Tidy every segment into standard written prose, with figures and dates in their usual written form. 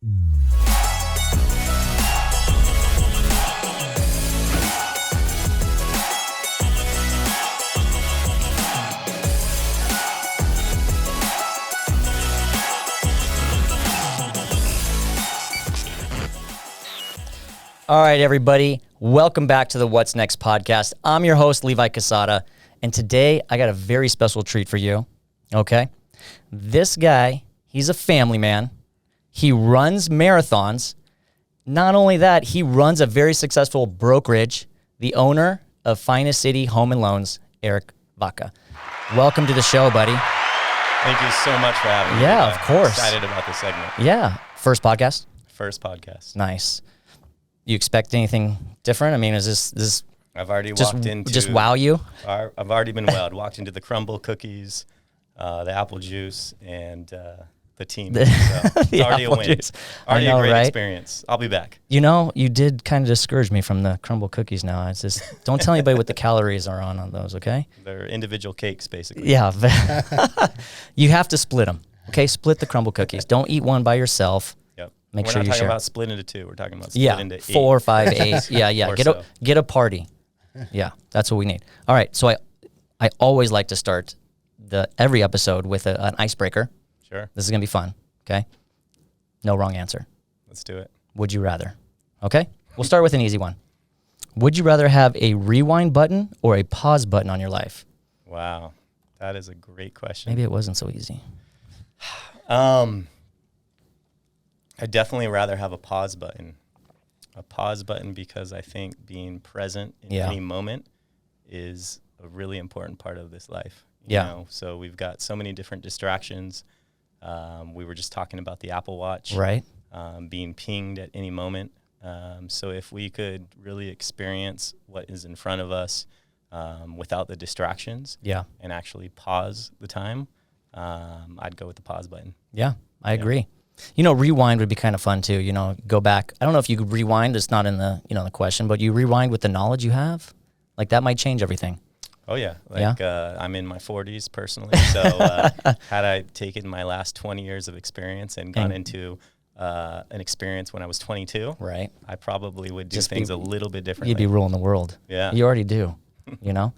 All right, everybody. Welcome back to the What's Next podcast. I'm your host, Levi Casada, and today I got a very special treat for you, okay? This guy, he's a family man. He runs marathons. Not only that, he runs a very successful brokerage, the owner of Finest City Home and Loans, Eric Vaca. Welcome to the show, buddy. Thank you so much for having me. Yeah, of course. Excited about this segment. Yeah. First podcast? First podcast. Nice. You expect anything different? I mean, is this I've already just, walked into... Just wow you? I've already been wowed. Walked into the crumble cookies, the apple juice, and the team. So it's already a win. Juice. Already know, a great right? experience. I'll be back. You know, you did kind of discourage me from the crumble cookies now. It's just, don't tell anybody what the calories are on those, okay? They're individual cakes, basically. Yeah. You have to split them, okay? Split the crumble cookies. Don't eat one by yourself. Yep. Make We're sure not you talking share. about split into two. We're talking about split into 8. 4, 5, 8. Yeah. Or Get a party. Yeah, that's what we need. All right, so I always like to start every episode with an icebreaker. Sure. This is going to be fun, okay? No wrong answer. Let's do it. Would you rather? Okay? We'll start with an easy one. Would you rather have a rewind button or a pause button on your life? Wow. That is a great question. Maybe it wasn't so easy. I'd definitely rather have a pause button. A pause button because I think being present in any moment is a really important part of this life. You know? So we've got so many different distractions. We were just talking about the Apple Watch. Right. Being pinged at any moment. So if we could really experience what is in front of us without the distractions and actually pause the time, I'd go with the pause button. Yeah, I agree. You know, rewind would be kind of fun too. You know, go back. I don't know if you could rewind. It's not in the the question, but you rewind with the knowledge you have. Like that might change everything. Oh yeah. I'm in my 40s personally. So had I taken my last 20 years of experience and gone into an experience when I was 22, right, I probably would do things a little bit differently. You'd be ruling the world. Yeah. You already do. You know.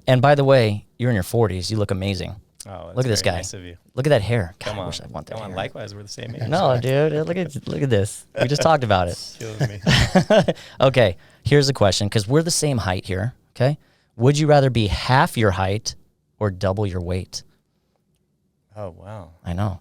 And by the way, you're in your 40s. You look amazing. Oh, look at this guy. Nice of you. Look at that hair. God, Come on. I wish I want that Come on. hair. Likewise, we're the same age. No, dude. Look at this. We just talked about it. Kills me. Okay, here's the question, because we're the same height here, okay? Would you rather be half your height or double your weight? Oh, wow. I know.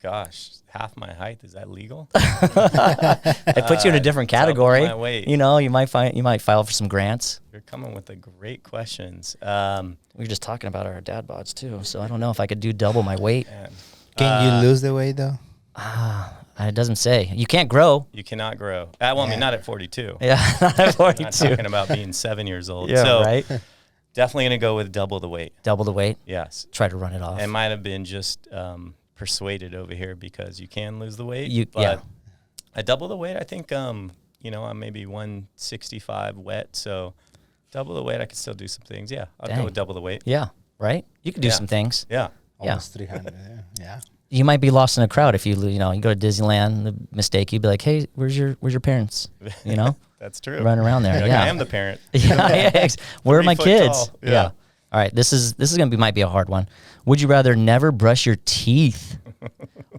Gosh, half my height, is that legal? I put you in a different category. My weight. You know, you might file for some grants. You're coming with the great questions. We were just talking about our dad bods too, so I don't know if I could do double my weight. Man. Can you lose the weight though? It doesn't say. You can't grow. You cannot grow. I mean, not at 42. Yeah, not at 42. I'm not talking about being 7 years old. Yeah, so right. Definitely going to go with double the weight. Double the weight? Yes. Try to run it off. It might have been just persuaded over here because you can lose the weight. I double the weight. I think, I'm maybe 165 wet. So double the weight, I could still do some things. Yeah, I'll go with double the weight. Yeah, right? You could do some things. Yeah. Almost 300. Yeah. You might be lost in a crowd if you go to Disneyland, the mistake, you'd be like, hey, where's your parents? You know? That's true. Run around there. Like, yeah. I am the parent. Where are my 3 foot kids? tall. Yeah. All right. This is might be a hard one. Would you rather never brush your teeth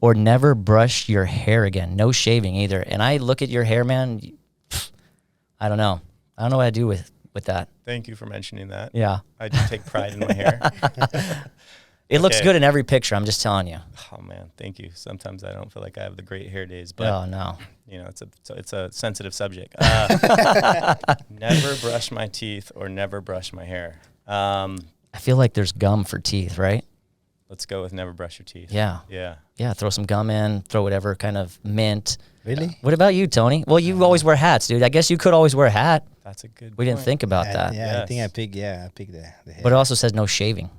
or never brush your hair again? No shaving either. And I look at your hair, man. I don't know. I don't know what I do with that. Thank you for mentioning that. Yeah. I do take pride in my hair. It looks good in every picture. I'm just telling you. Oh man, thank you. Sometimes I don't feel like I have the great hair days, but oh no, it's a sensitive subject. Never brush my teeth or never brush my hair. I feel like there's gum for teeth, right? Let's go with never brush your teeth. Yeah. Yeah. Throw some gum in. Throw whatever kind of mint. Really? What about you, Tony? Well, you always wear hats, dude. I guess you could always wear a hat. That's a good. We didn't think about that. Yeah, Yes. I think I picked the hair. But it also says no shaving.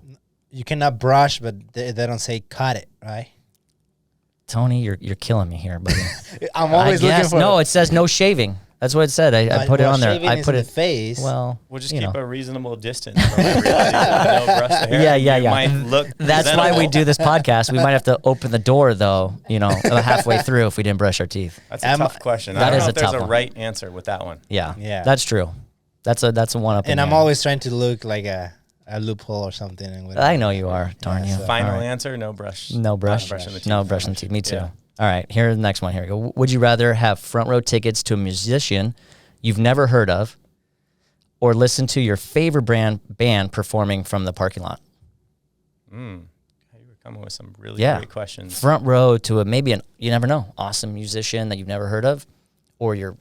You cannot brush, but they don't say cut it, right? Tony, you're killing me here, buddy. I'm always looking for. No, it says no shaving. That's what it said. I put it on there. I put in it. the face. Well, We'll just you keep know. a reasonable distance from everybody. No brush the hair. Yeah. You might look That's why we presentable. do this podcast. We might have to open the door though, halfway through if we didn't brush our teeth. That's a tough question. That I don't is know a if there's tough a one. right answer with that one. Yeah. Yeah. That's true. That's a one up. And I'm always trying to look like a loophole or something. And I know you are. Darn you. so- Final All right. answer, no brush. No brush. Not brushing the teeth. No brushing teeth. Me too. Yeah. All right. Here's the next one. Here we go. Would you rather have front row tickets to a musician you've never heard of, or listen to your favorite band performing from the parking lot? You were coming with some really Yeah. great questions. Front row to you never know, awesome musician that you've never heard of, or you're,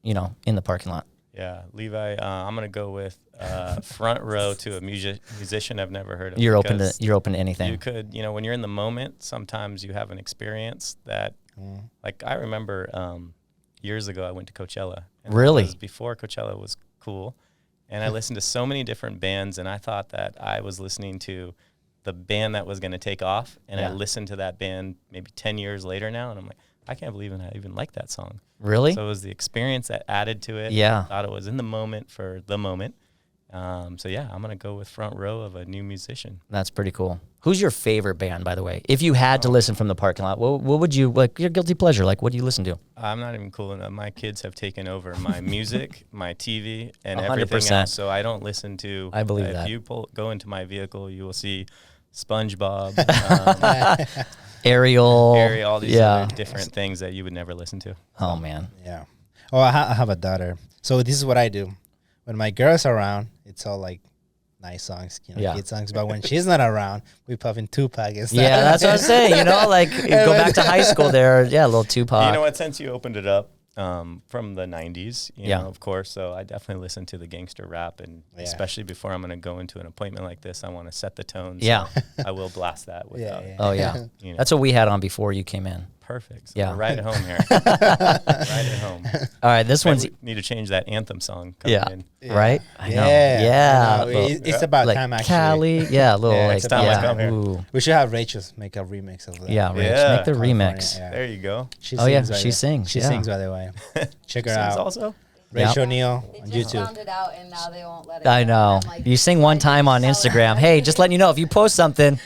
in the parking lot. Yeah, Levi, I'm gonna go with front row to a musician I've never heard of. You're open because to anything. You could, when you're in the moment, sometimes you have an experience that, like I remember years ago I went to Coachella. And Really? That was before Coachella was cool, and I listened to so many different bands, and I thought that I was listening to the band that was going to take off, and I listened to that band maybe 10 years later now, and I'm like, I can't believe I even like that song. Really? So it was the experience that added to it. Yeah. I thought it was in the moment for the moment. So yeah, I'm gonna go with front row of a new musician. That's pretty cool. Who's your favorite band, by the way? If you had to listen from the parking lot, what would you like? Your guilty pleasure? Like, what do you listen to? I'm not even cool enough. My kids have taken over my music, my TV, and 100%. everything else. So I don't listen to. I believe if that. If you go into my vehicle, you will see SpongeBob, Ariel, all these other different things that you would never listen to. Oh man. Yeah. Oh, I have a daughter. So this is what I do. When my girl's around, it's all like nice songs, kid songs. But when she's not around, we puff in Tupac and stuff. Yeah, that's what I'm saying. Like you go back to high school there. Yeah, a little Tupac. You know what? Since you opened it up from the 90s, you know, of course. So I definitely listen to the gangster rap. And especially before I'm going to go into an appointment like this, I want to set the tone. So Yeah. I will blast that without Oh, yeah. That's what we had on before you came in. Perfect. So Yeah. we're right at home here. Right at home. All right, this one's... We need to change that anthem song coming in. Right? I know. Yeah. Yeah. It's about like time, actually. Cali. Yeah, a little Yeah, like... it's time I come here. Ooh. We should have Rachel make a remix of that. Yeah, Rach, Yeah. make the remix. California, There you go. She Oh, yeah, sings, by she the- sings, She yeah. sings, by the way. Check her Sings out. also? Rachel Neal They on just YouTube. found it out and now they won't let it I go. know. I'm like, You sing one time on Instagram. Hey, just letting you know, if you post something,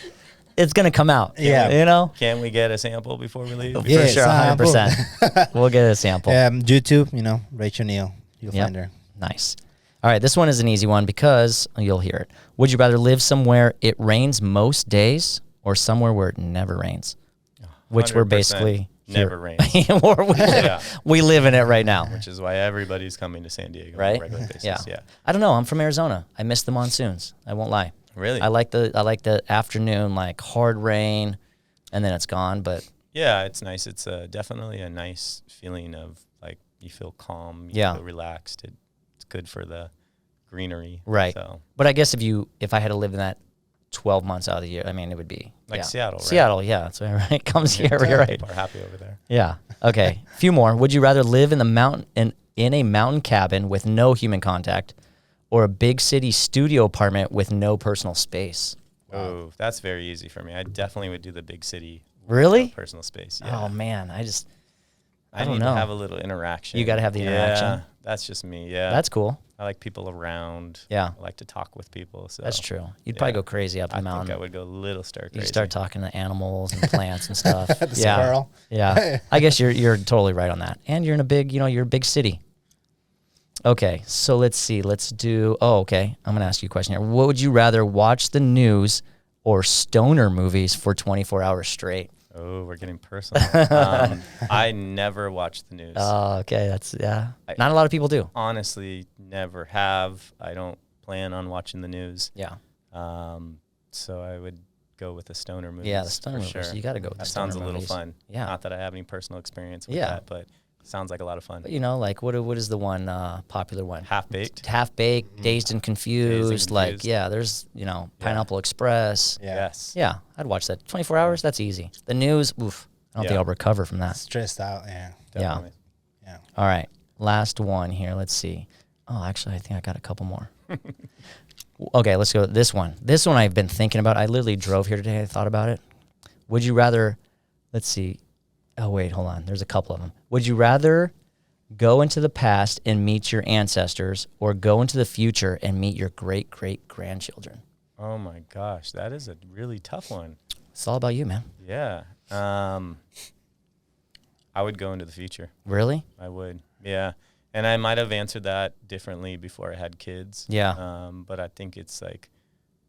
it's going to come out. Yeah. You know? Can we get a sample before we leave? Yeah, For sure, sample. 100%. We'll get a sample. YouTube, Rachel Neal. You'll Yep. find her. Nice. All right, this one is an easy one because you'll hear it. Would you rather live somewhere it rains most days or somewhere where it never rains? Which we're 100% basically never here. rains. Or we live in it right now. Which is why everybody's coming to San Diego on Right? a regular basis. Yeah. Yeah. I don't know. I'm from Arizona. I miss the monsoons. I won't lie. Really? I like the afternoon, like hard rain, and then it's gone. But Yeah, it's nice. It's definitely a nice feeling of like you feel calm, you feel relaxed. It's good for the greenery. right. So But I guess if I had to live in that 12 months out of the year, I mean, it would be like Seattle, right? Seattle, yeah, that's right. It comes here, you're right. People are happy over there. Yeah. Okay. A few more. Would you rather live in the mountain in a mountain cabin with no human contact, or a big city studio apartment with no personal space? Oh, that's very easy for me. I definitely would do the big city. Really? without personal space. Yeah. Oh man, I don't need know. to have a little interaction. You gotta have the interaction. Yeah, that's just me. Yeah. That's cool. I like people around. Yeah. I like to talk with people. So That's true. You'd probably go crazy up the I mountain. think I would go a little stir crazy. You start talking to animals and plants and stuff. The squirrel. Yeah. I guess you're totally right on that. And you're in a big, you're a big city. Okay, so let's see. Let's do. Oh, okay. I'm gonna ask you a question here. What would you rather watch the news or stoner movies for 24 hours straight? Oh, we're getting personal. I never watch the news. Oh, okay. That's not a lot of people do. Honestly, never have. I don't plan on watching the news. Yeah. So I would go with the stoner movies. Yeah, the stoner for movies. Sure. You got to go with That the stoner sounds a little movies. fun. Yeah. Not that I have any personal experience with Yeah. that, but sounds like a lot of fun. But like what is the one popular one? Half Baked. Half Baked, Dazed and Confused. Like, Confused. yeah, there's, Pineapple Express. Yeah. Yes. Yeah, I'd watch that. 24 hours, that's easy. The news, oof. I don't think Yeah. I'll recover from that. Stressed out. Yeah. Definitely. Yeah. All right, last one here. Let's see. Oh, actually, I think I got a couple more. Okay, let's go with this one. This one I've been thinking about. I literally drove here today. I thought about it. Would you rather, let's see. Oh, wait, hold on. There's a couple of them. Would you rather go into the past and meet your ancestors, or go into the future and meet your great-great-grandchildren? Oh my gosh, that is a really tough one. It's all about you, man. Yeah. I would go into the future. Really? I would. Yeah. And I might have answered that differently before I had kids. Yeah. But I think it's like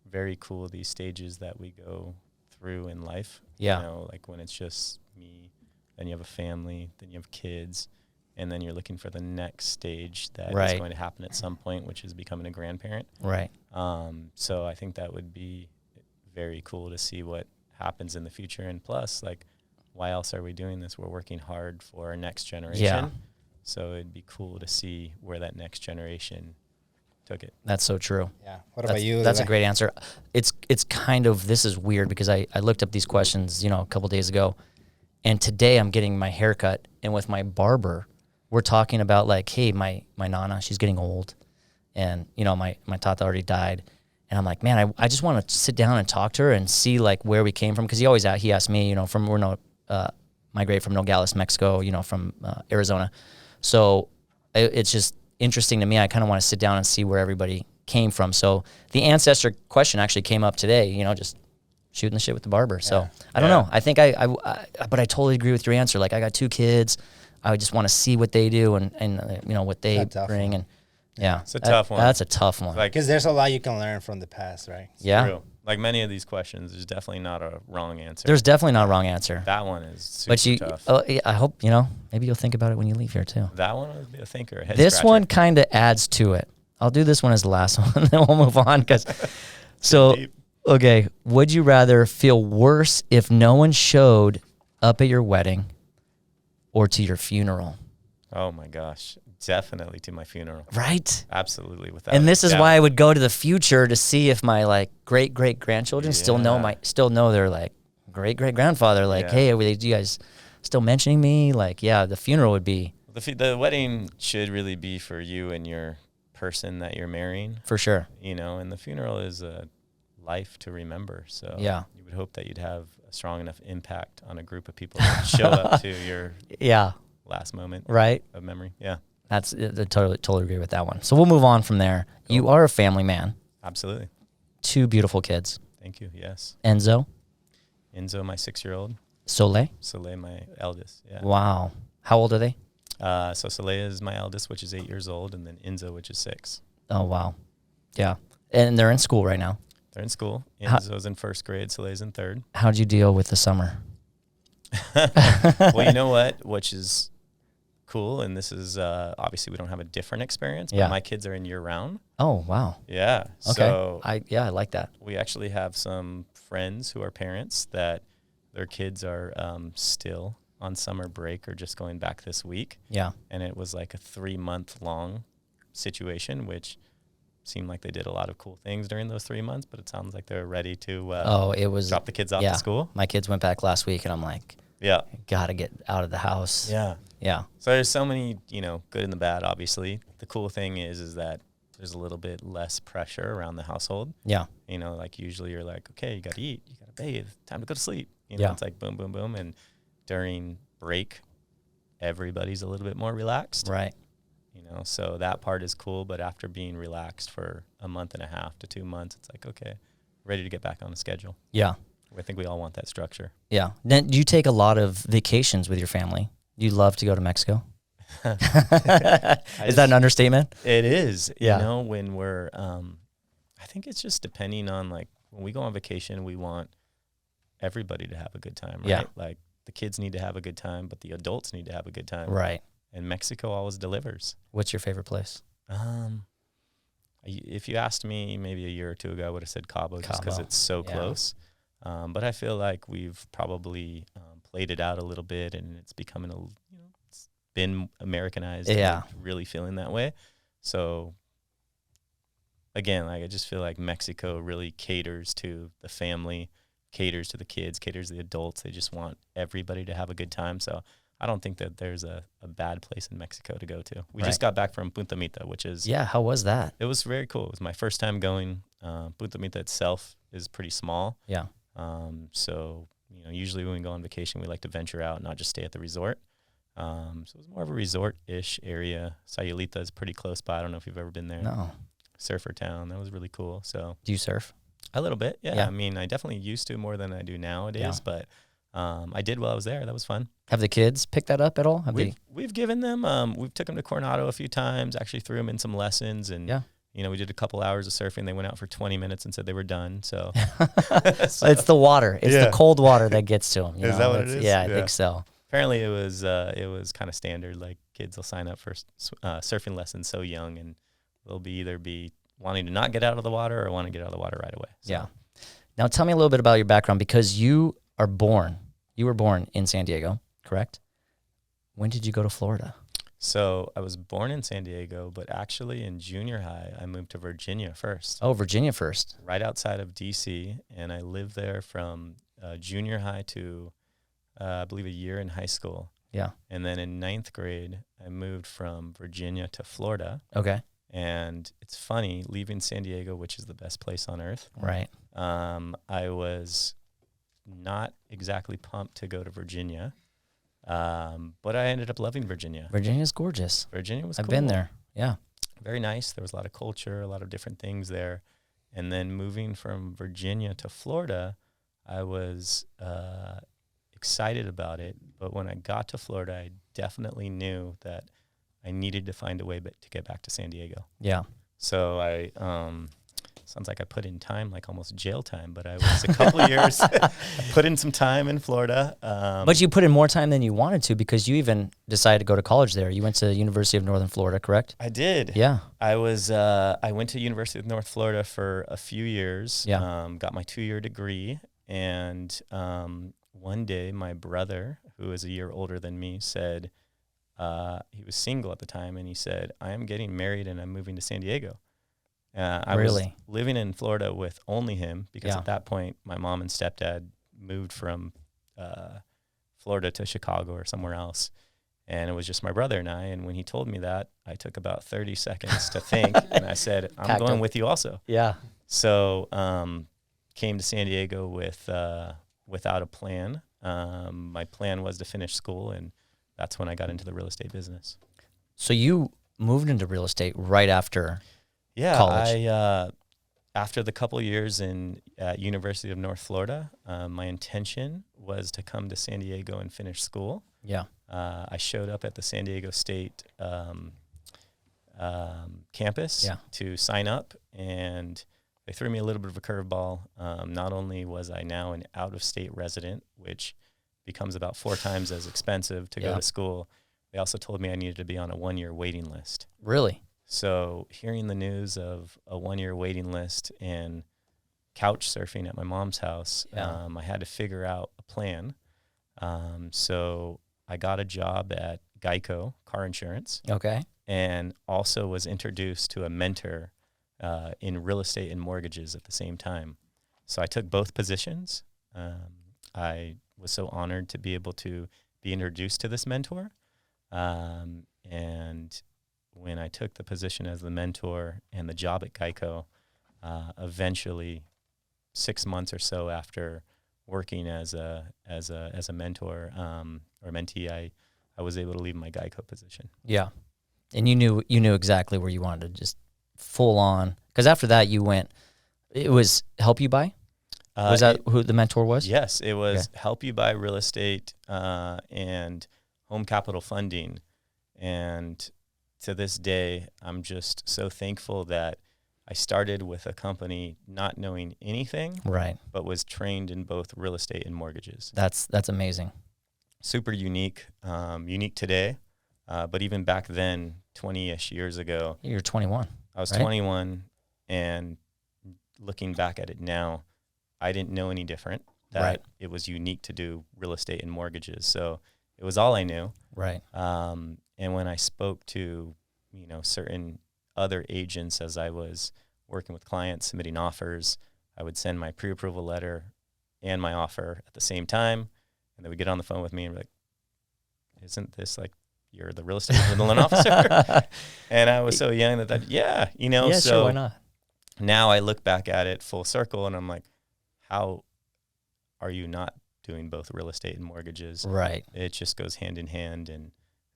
very cool, these stages that we go through in life. Yeah. You know, like when it's just me, then you have a family, then you have kids, and then you're looking for the next stage that is going to happen at some point, which is becoming a grandparent. Right. So I think that would be very cool to see what happens in the future. And plus, like, why else are we doing this? We're working hard for our next generation. Yeah. So it'd be cool to see where that next generation took it. That's so true. Yeah. What about you? That's a great answer. It's kind of, this is weird because I looked up these questions, a couple days ago, and today I'm getting my haircut, and with my barber, we're talking about like, hey, my nana, she's getting old, and my tata already died, and I'm like, man, I just want to sit down and talk to her and see like where we came from, because he asked me, migrate from Nogales, Mexico, from Arizona, so it's just interesting to me. I kind of want to sit down and see where everybody came from. So the ancestor question actually came up today, just shooting the shit with the barber. So I don't know. I think but I totally agree with your answer. Like, I got 2 kids. I just want to see what they do and what they bring. And it's a tough one. That's a tough one. Because there's a lot you can learn from the past, right? Yeah. True. Like many of these questions, there's definitely not a wrong answer. There's definitely not a wrong answer. That one is super tough. I hope, maybe you'll think about it when you leave here too. That one would be a thinker. This one kind of adds to it. I'll do this one as the last one, then we'll move on. Okay, would you rather feel worse if no one showed up at your wedding or to your funeral? Oh my gosh. Definitely to my funeral. Right? Absolutely. And this is why I would go to the future to see if my like great-great-grandchildren still know their like great-great-grandfather. Like, hey, are you guys still mentioning me? Like, yeah, the funeral would be. The wedding should really be for you and your person that you're marrying. For sure. And the funeral is a life to remember. So you would hope that you'd have a strong enough impact on a group of people that show up to your last moment of memory. Yeah. I totally agree with that one. So we'll move on from there. Cool. You are a family man. Absolutely. 2 beautiful kids. Thank you. Yes. Enzo, my 6-year-old. Soleil, my eldest. Yeah. Wow. How old are they? So Soleil is my eldest, which is 8 years old, and then Enzo, which is 6. Oh, wow. Yeah. And they're in school right now. They're in school. Enzo's in 1st grade. Soleil's in 3rd. How'd you deal with the summer? Well, you know what? Which is cool, and this is obviously we don't have a different experience, but my kids are in year-round. Oh, wow. Yeah. Okay. So I like that. We actually have some friends who are parents that their kids are still on summer break or just going back this week. Yeah. And it was like a 3-month-long situation, which seemed like they did a lot of cool things during those 3 months, but it sounds like they're ready to drop the kids off to school. My kids went back last week, and I'm like, gotta get out of the house. Yeah. Yeah. So there's so many, good and the bad, obviously. The cool thing is that there's a little bit less pressure around the household. Yeah. Like usually you're like, okay, you got to eat, you got to bathe, time to go to sleep. It's like boom, boom, boom. And during break, everybody's a little bit more relaxed. Right. So that part is cool. But after being relaxed for a month and a half to 2 months, it's like, okay, ready to get back on the schedule. Yeah. I think we all want that structure. Yeah. Then do you take a lot of vacations with your family? Do you love to go to Mexico? Is that an understatement? It is. Yeah. When we're, I think it's just depending on like when we go on vacation, we want everybody to have a good time, right? Yeah. Like the kids need to have a good time, but the adults need to have a good time. Right. And Mexico always delivers. What's your favorite place? If you asked me maybe a year or 2 ago, I would have said Cabo. Just because it's so close. But I feel like we've probably played it out a little bit, and it's becoming it's been Americanized. Yeah, really feeling that way. So again, like I just feel like Mexico really caters to the family, caters to the kids, caters to the adults. They just want everybody to have a good time. So I don't think that there's a bad place in Mexico to go to. We just got back from Punta Mita, which is how was that? It was very cool. It was my first time going. Punta Mita itself is pretty small. Yeah. So usually when we go on vacation, we like to venture out, not just stay at the resort. So it was more of a resort-ish area. Sayulita is pretty close by. I don't know if you've ever been there. No. Surfer town. That was really cool. So do you surf? A little bit, yeah. I mean, I definitely used to more than I do nowadays, but I did while I was there. That was fun. Have the kids picked that up at all? We've given them, we've took them to Coronado a few times, actually threw them in some lessons, and we did a couple hours of surfing. They went out for 20 minutes and said they were done. So, it's the water. It's the cold water that gets to them. Is that what it is? Yeah, I think so. Apparently it was kind of standard. Like kids will sign up for surfing lessons so young, and they'll either be wanting to not get out of the water or want to get out of the water right away. So. Yeah. Now tell me a little bit about your background, because you were born in San Diego, correct? When did you go to Florida? So I was born in San Diego, but actually in junior high, I moved to Virginia first. Oh, Virginia first. Right outside of D.C., and I lived there from junior high to, I believe, a year in high school. Yeah. And then in 9th grade, I moved from Virginia to Florida. Okay. And it's funny, leaving San Diego, which is the best place on earth. Right. I was not exactly pumped to go to Virginia, but I ended up loving Virginia. Virginia's gorgeous. Virginia was I've cool. been there. Yeah. Very nice. There was a lot of culture, a lot of different things there. And then moving from Virginia to Florida, I was excited about it. But when I got to Florida, I definitely knew that I needed to find a way to get back to San Diego. Yeah. So I, sounds like I put in time, like almost jail time, but I was a couple of years, I put in some time in Florida. But you put in more time than you wanted to, because you even decided to go to college there. You went to the University of Northern Florida, correct? I did. Yeah. I went to University of North Florida for a few years, got my 2-year degree. And one day my brother, who is a year older than me, said, he was single at the time, and he said, I am getting married and I'm moving to San Diego. I was living in Florida with only him, because at that point my mom and stepdad moved from Florida to Chicago or somewhere else. And it was just my brother and I. And when he told me that, I took about 30 seconds to think. And I said, I'm going with you also. Yeah. So came to San Diego without a plan. My plan was to finish school, and that's when I got into the real estate business. So you moved into real estate right after college? After the couple years at University of North Florida, my intention was to come to San Diego and finish school. Yeah. I showed up at the San Diego State campus to sign up, and they threw me a little bit of a curveball. Not only was I now an out-of-state resident, which becomes about 4 times as expensive to go to school, they also told me I needed to be on a 1-year waiting list. Really? So hearing the news of a 1-year waiting list and couch surfing at my mom's house, I had to figure out a plan. So I got a job at Geico Car Insurance. Okay. And also was introduced to a mentor in real estate and mortgages at the same time. So I took both positions. I was so honored to be able to be introduced to this mentor. And when I took the position as the mentor and the job at Geico, eventually 6 months or so after working as a mentor or mentee, I was able to leave my Geico position. Yeah. And you knew exactly where you wanted to just full on, because after that it was Help You Buy? Was that who the mentor was? Yes, it was Help You Buy Real Estate and Home Capital Funding. And to this day, I'm just so thankful that I started with a company not knowing anything, right, but was trained in both real estate and mortgages. That's amazing. Super unique, unique today. But even back then, 20-ish years ago. You're 21. I was 21, and looking back at it now, I didn't know any different, that it was unique to do real estate and mortgages. So it was all I knew. Right. And when I spoke to, certain other agents as I was working with clients, submitting offers, I would send my pre-approval letter and my offer at the same time. And they would get on the phone with me and be like, isn't this like, you're the real estate loan officer? And I was so young that so sure, why not? Now I look back at it full circle and I'm like, how are you not doing both real estate and mortgages? Right. It just goes hand in hand.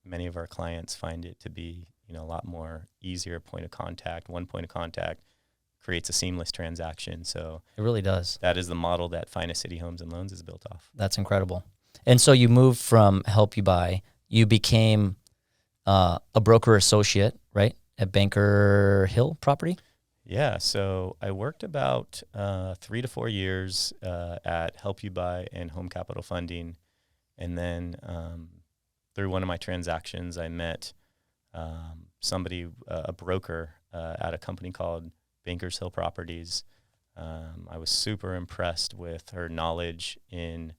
many of our clients find it to be, a lot more easier point of contact. One point of contact creates a seamless transaction. So it really does. That is the model that Finest City Homes and Loans is built off. That's incredible. And so you moved from Help You Buy, you became a broker associate, right, at Banker Hill Property? Yeah, so I worked about 3 to 4 years at Help You Buy and Home Capital Funding. And then through one of my transactions, I met somebody, a broker at a company called Bankers Hill Properties. I was super impressed with her knowledge in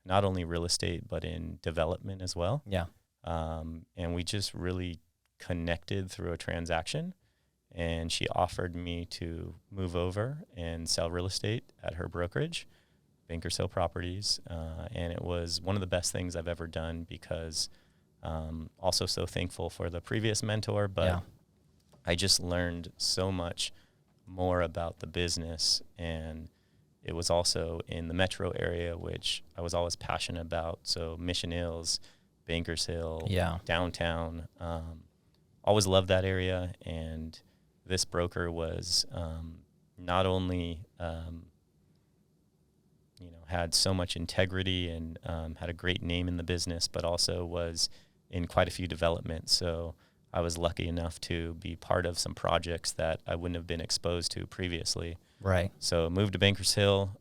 not only real estate, but in development as well. Yeah. And we just really connected through a transaction. And she offered me to move over and sell real estate at her brokerage, Bankers Hill Properties. And it was one of the best things I've ever done because also so thankful for the previous mentor, but I just learned so much more about the business. And it was also in the metro area, which I was always passionate about. So Mission Hills, Bankers Hill, downtown, always loved that area. And this broker was not only, had so much integrity and had a great name in the business, but also was in quite a few developments. So I was lucky enough to be part of some projects that I wouldn't have been exposed to previously. Right. So moved to Bankers Hill,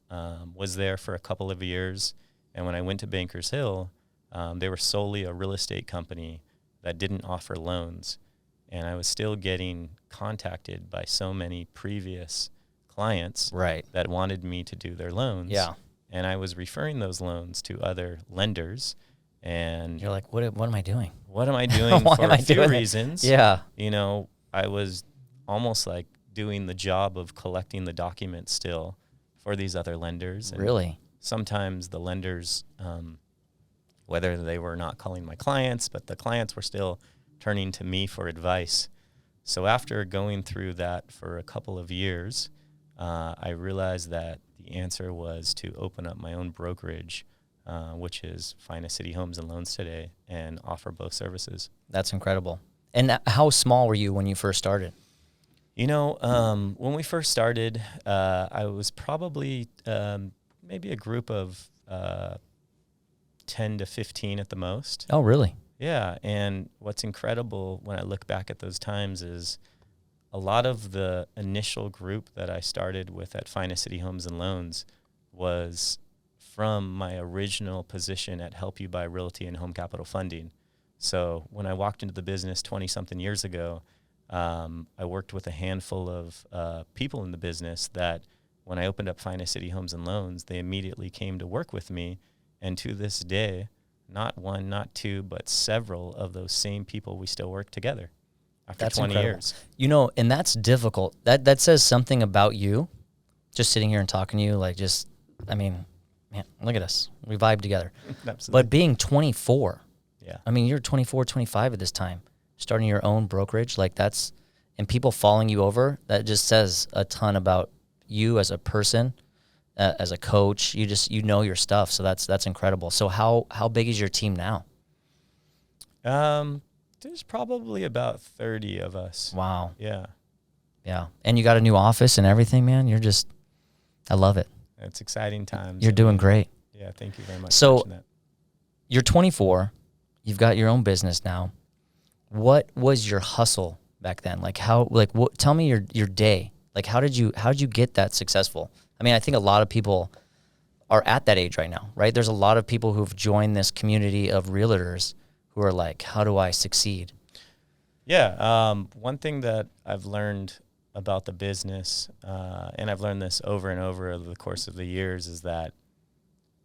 was there for a couple of years. And when I went to Bankers Hill, they were solely a real estate company that didn't offer loans. And I was still getting contacted by so many previous clients that wanted me to do their loans. Yeah. And I was referring those loans to other lenders. And you're like, what am I doing? What am I doing for a few reasons? Yeah. I was almost like doing the job of collecting the documents still for these other lenders. And really? Sometimes the lenders, whether they were not calling my clients, but the clients were still turning to me for advice. So after going through that for a couple of years, I realized that the answer was to open up my own brokerage, which is Finest City Homes and Loans today, and offer both services. That's incredible. And how small were you when you first started? When we first started, I was probably maybe a group of 10 to 15 at the most. Oh, really? Yeah, and what's incredible when I look back at those times is a lot of the initial group that I started with at Finest City Homes and Loans was from my original position at Help You Buy Realty and Home Capital Funding. So when I walked into the business 20-something years ago, I worked with a handful of people in the business that when I opened up Finest City Homes and Loans, they immediately came to work with me. And to this day, not one, not two, but several of those same people, we still work together after 20 years. And that's difficult. That says something about you, just sitting here and talking to you, man, look at us. We vibe together. Absolutely. But being 24, yeah. You're 24, 25 at this time, starting your own brokerage, and people following you over, that just says a ton about you as a person, as a coach. You know your stuff. So that's incredible. So how big is your team now? There's probably about 30 of us. Wow. Yeah. Yeah. And you got a new office and everything, man. I love it. It's exciting times. You're doing great. Yeah. Thank you very much. So you're 24, you've got your own business now. What was your hustle back then? Tell me your day. How did you get that successful? I think a lot of people are at that age right now, right? There's a lot of people who've joined this community of realtors who are like, how do I succeed? Yeah. One thing that I've learned about the business, and I've learned this over and over the course of the years, is that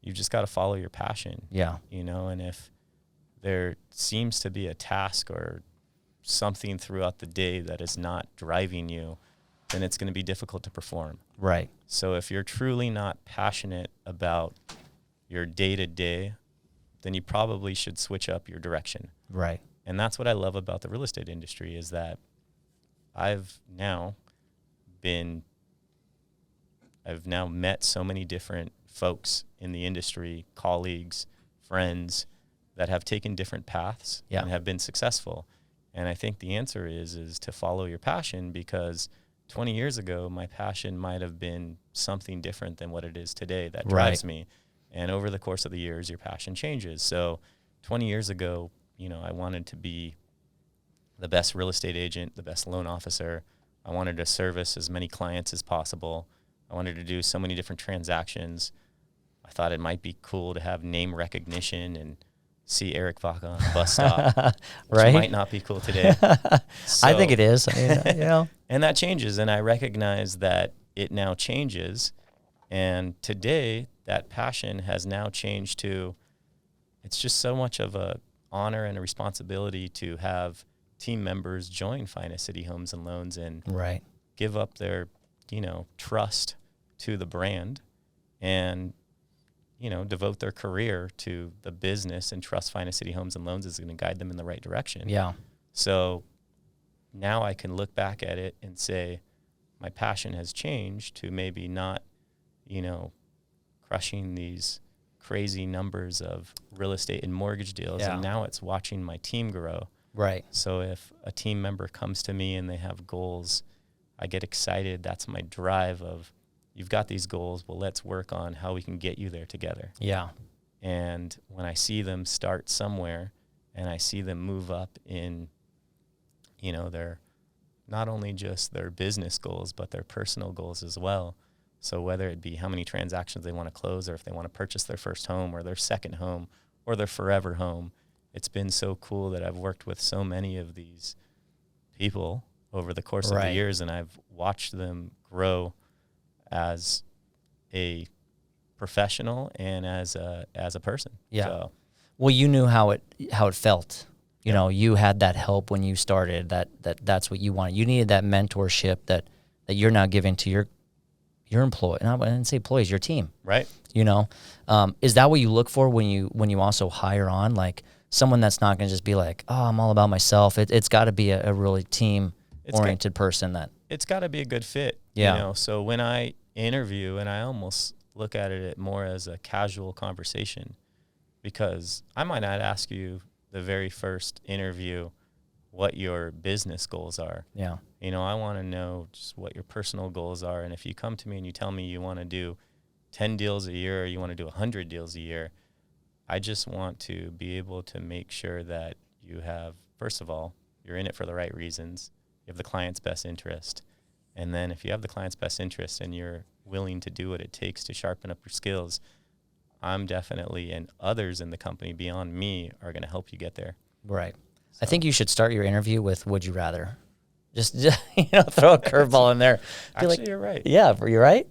you just got to follow your passion. Yeah. And if there seems to be a task or something throughout the day that is not driving you, then it's going to be difficult to perform. Right. So if you're truly not passionate about your day-to-day, then you probably should switch up your direction. Right. And that's what I love about the real estate industry, is that I've now met so many different folks in the industry, colleagues, friends, that have taken different paths and have been successful. And I think the answer is to follow your passion, because 20 years ago, my passion might have been something different than what it is today that drives me. And over the course of the years, your passion changes. So 20 years ago, I wanted to be the best real estate agent, the best loan officer. I wanted to service as many clients as possible. I wanted to do so many different transactions. I thought it might be cool to have name recognition and see Eric Vaca on a bus stop, which might not be cool today. So, I think it is. I mean, and that changes, and I recognize that it now changes. And today, that passion has now changed to, it's just so much of a honor and a responsibility to have team members join Finest City Homes and Loans and give up their, trust to the brand and, devote their career to the business and trust Finest City Homes and Loans is going to guide them in the right direction. Yeah. So now I can look back at it and say my passion has changed to maybe not, crushing these crazy numbers of real estate and mortgage deals. And now it's watching my team grow. Right. So if a team member comes to me and they have goals, I get excited. That's my drive of, you've got these goals. Well, let's work on how we can get you there together. Yeah. And when I see them start somewhere and I see them move up in, their, not only just their business goals, but their personal goals as well. So whether it be how many transactions they want to close, or if they want to purchase their first home or their second home or their forever home, it's been so cool that I've worked with so many of these people over the course of the years, and I've watched them grow as a professional and as a person. Yeah. So, well, you knew how it felt. You had that help when you started. That's what you wanted. You needed that mentorship that you're now giving to your employee. And I didn't say employees, your team. Right. Is that what you look for when you also hire on, like someone that's not going to just be like, oh, I'm all about myself. It's got to be a really team-oriented person that. It's got to be a good fit. Yeah. So when I interview, and I almost look at it more as a casual conversation, because I might not ask you the very first interview what your business goals are. Yeah. I want to know just what your personal goals are. And if you come to me and you tell me you want to do 10 deals a year or you want to do 100 deals a year, I just want to be able to make sure that you have, first of all, you're in it for the right reasons. You have the client's best interest. And then if you have the client's best interest and you're willing to do what it takes to sharpen up your skills, I'm definitely, and others in the company beyond me are going to help you get there. Right. So. I think you should start your interview with would you rather. Just throw a curveball in there. Actually, you're right. Yeah, you're right.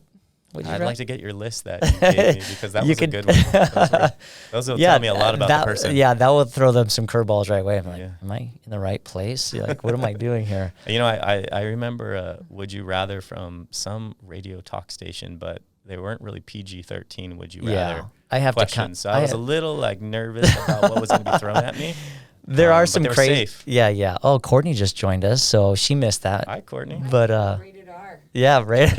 I'd like to get your list that you gave me, because that was a good one. Those will tell me a lot about the person. Yeah, that will throw them some curveballs right away. I'm like, am I in the right place? You're like, what am I doing here? I remember would you rather from some radio talk station, but they weren't really PG-13 would you rather questions. So I was a little nervous about what was going to be thrown at me. There are some crazy. Safe. Yeah. Oh, Courtney just joined us, so she missed that. Hi, Courtney. But yeah, right.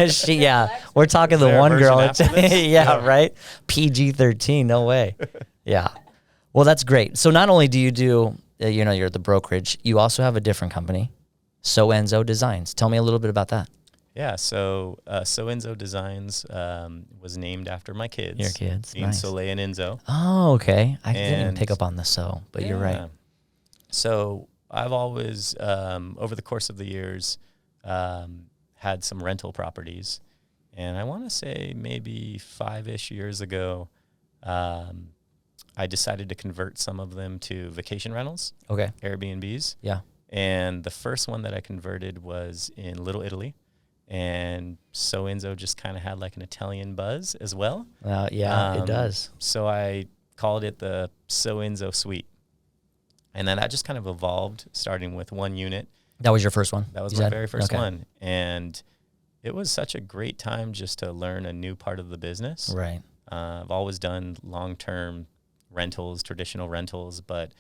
We're talking the one girl. Yeah, right. PG-13. No way. Yeah. Well, that's great. So not only do you do, you're the brokerage, you also have a different company, So Enzo Designs. Tell me a little bit about that. Yeah. So Enzo Designs was named after my kids. Your kids. Dean, nice. Soleil, and Enzo. Oh, okay. I didn't even pick up on the so, but you're right. So I've always, over the course of the years, had some rental properties. And I want to say maybe 5-ish years ago, I decided to convert some of them to vacation rentals. Okay. Airbnbs. Yeah. And the first one that I converted was in Little Italy. And So Enzo just kind of had an Italian buzz as well. It does. So I called it the So Enzo Suite. And then that just kind of evolved, starting with one unit. That was your first one? That was my very first one. And it was such a great time just to learn a new part of the business. Right. I've always done long-term rentals, traditional rentals, but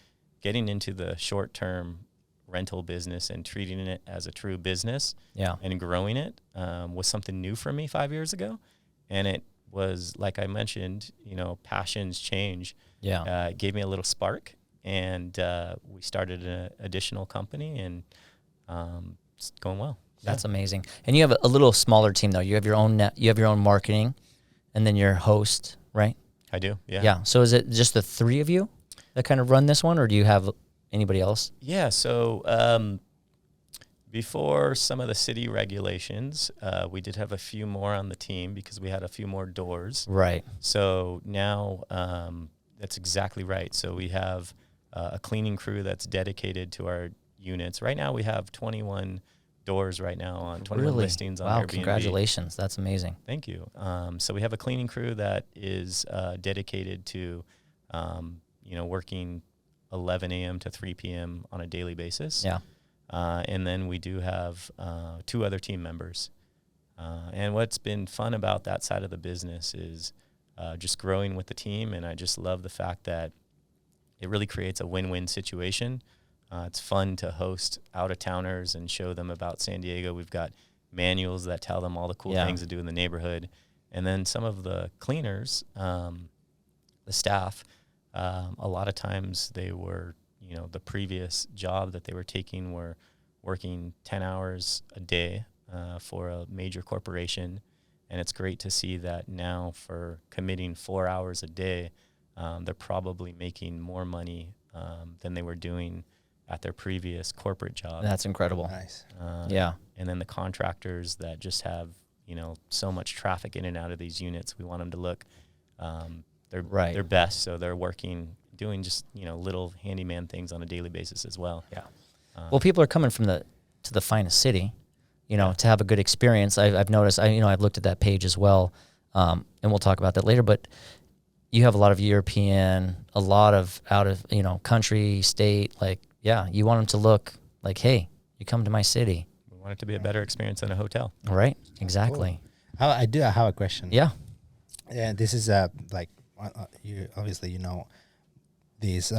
getting into the short-term rental business and treating it as a true business and growing it was something new for me 5 years ago. And it was, like I mentioned, passions change. Yeah. It gave me a little spark. and we started an additional company, and it's going well. That's amazing. And you have a little smaller team though. You have your own marketing, and then your host, right? I do. Yeah. Yeah. So is it just the three of you that kind of run this one, or do you have anybody else? Yeah. So before some of the city regulations, we did have a few more on the team because we had a few more doors. Right. So now that's exactly right. So we have a cleaning crew that's dedicated to our units. Right now we have 21 doors right now on 21 listings on Airbnb. Wow, congratulations. That's amazing. Thank you. So we have a cleaning crew that is dedicated to, working 11 a.m. to 3 p.m. on a daily basis. Yeah. And then we do have 2 other team members. And what's been fun about that side of the business is just growing with the team. And I just love the fact that it really creates a win-win situation. It's fun to host out-of-towners and show them about San Diego. We've got manuals that tell them all the cool things to do in the neighborhood. And then some of the cleaners, the staff, a lot of times they were, the previous job that they were taking were working 10 hours a day for a major corporation. And it's great to see that now for committing 4 hours a day, they're probably making more money than they were doing at their previous corporate job. That's incredible. Nice. Yeah. And then the contractors that just have, so much traffic in and out of these units, we want them to look their best. So they're doing just, little handyman things on a daily basis as well. Yeah. Well, people are coming to the finest city, to have a good experience. I've noticed, I've looked at that page as well. And we'll talk about that later, but you have a lot of European, a lot of out of, country, state, you want them to look like, hey, you come to my city. We want it to be a better experience than a hotel. Right. Exactly. Cool. I have a question. Yeah. Yeah. This is you obviously, these.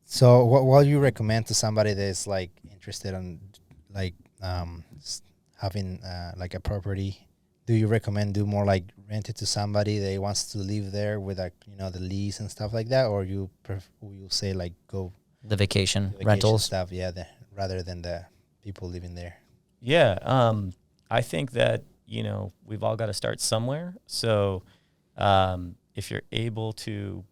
So what do you recommend to somebody that's interested in having a property? Do you recommend do more rent it to somebody that wants to live there with the lease and stuff like that, or you say go the vacation rentals stuff, rather than the people living there? Yeah, I think that we've all got to start somewhere. So if you're able to